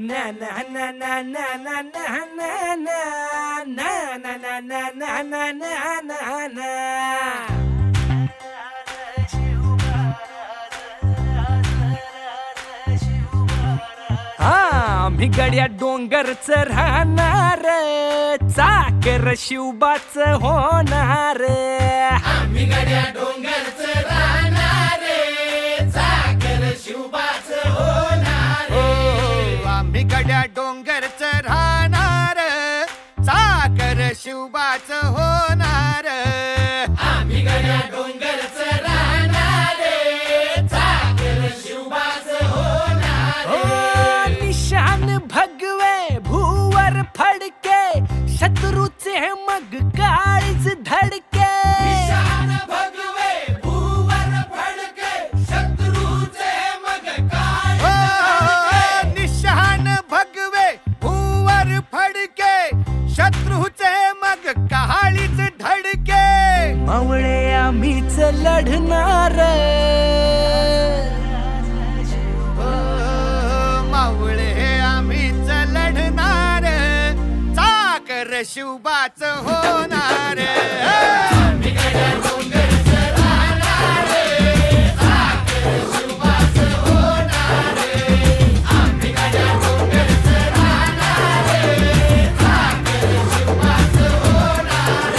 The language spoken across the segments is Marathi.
na na na na na na na na na na na na na na na na na. आम्ही गड्या डोंगरच राहणार, चाकर शिवबाच होणार. आम्ही गड्या डोंगरच राहणार, चाकर शिवबाच होणार. आम्ही गड्या डोंगरच राहणार, चाकर शिवबाच होणार. आम्ही गड्या डोंगरच राहणार, चाकर शिवबाच होणार. निशान भगवे भूवर फडके, शत्रूचे मग काळीच धडके. निशान भगवे भूवर फडके, शत्रूचे मग काळीच धडके. निशान भगवे भूवर फडके, शत्रूचे मग काळीच धडके. मावळे आम्हीच लढणार, मावळे आम्हीच लढणार, चाकर शिवबाच होणार. आम्ही गड्या डोंगरच राहणार, चाकर शिवबाच होणार. आम्ही गड्या डोंगरच राहणार, चाकर शिवबाच होणार.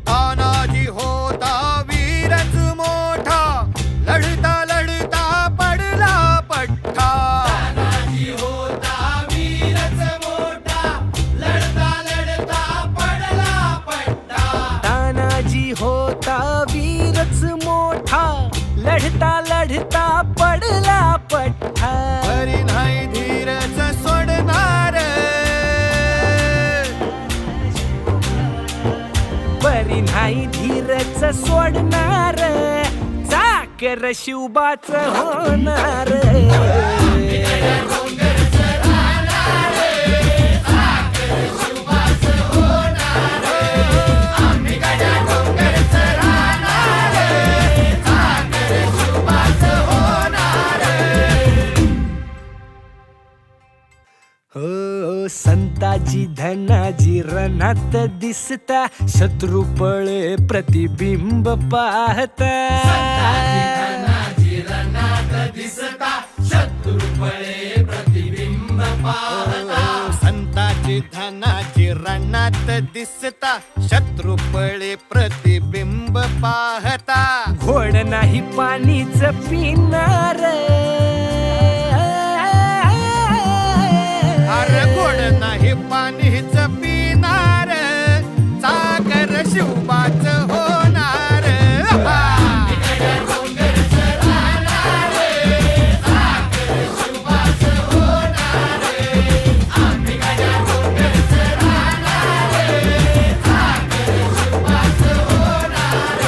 तानाजी होता वीरच मोठा, लढता लढता पडला पठ्ठा. तानाजी होता वीरच मोठा, लढता लढता पडला पट्टा. तानाजी होता वीरच मोठा, लढता लढता पडला पठ्ठा. तरी नाही धीरच सोडणार, बरी नाही धीरच सोडणार, चाकर शिवबाच होणार. डोंगरच राहणार, चाकर शिवबाच होणार. आम्ही गड्या डोंगरच राहणार, चाकर शिवबाच होणार. हो संताजी धनाजी रणात दिसता, शत्रू पळे प्रतिबिंब पाहता. धनाजी रणात दिसता, शत्रू पळे प्रतिबिंब पाहता. संताची धनाची रणात दिसता, शत्रू पळे प्रतिबिंब पाहता. घोड नाही पाणीच पिणार, अरे गोड नाही पाणीच पिणार, चाकर शिवबाच होणार. आम्ही गड्या डोंगरच राहणार, चाकर शिवबाच होणार. आम्ही गड्या डोंगरच राहणार, चाकर शिवबाच होणार.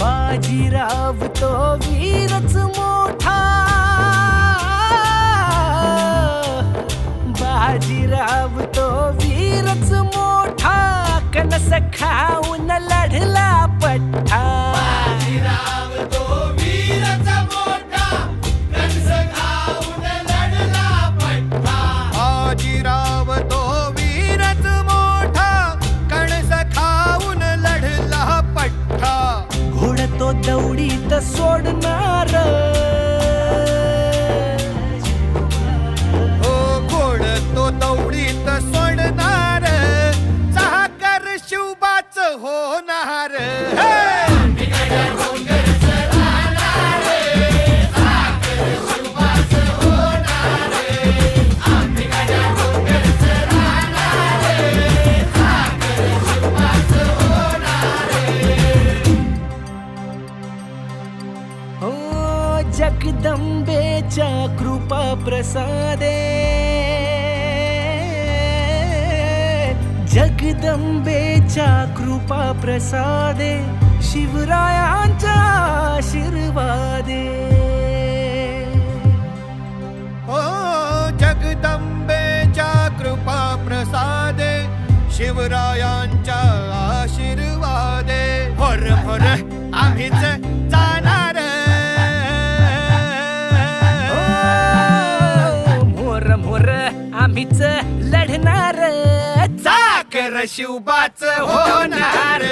बाजीराव तो वीरच मोठा, बाजीराव तो वीरच मोठा, कणस खाऊन लढला पठ्ठा. बाजीराव तो वीरच मोठा, कंस खाऊन लढला पट्टा. बाजीराव तो वीरच मोठा, कणस खाऊन लढला पठ्ठा. घोड तो दौडीत सोडणार, हो घोड तो दौडीत सोडणार, चाकर शिवबाच होणार. आम्ही गड्या डोंगरच राहणार, चाकर शिवबाच होणार. आम्ही गड्या डोंगरच राहणार, चाकर शिवबाच होणार. हो जगदंबेच्या कृपा प्रसादे, जगदंबेच्या कृपा प्रसादे, शिवरायांच्या आशीर्वादे. ओ जगदंबे शिवरायांच्या आशीर्वादे भोर भोर आम्हीच जाणार मोर मोर आम्हीच लढणार चाकर शिवबाच होणार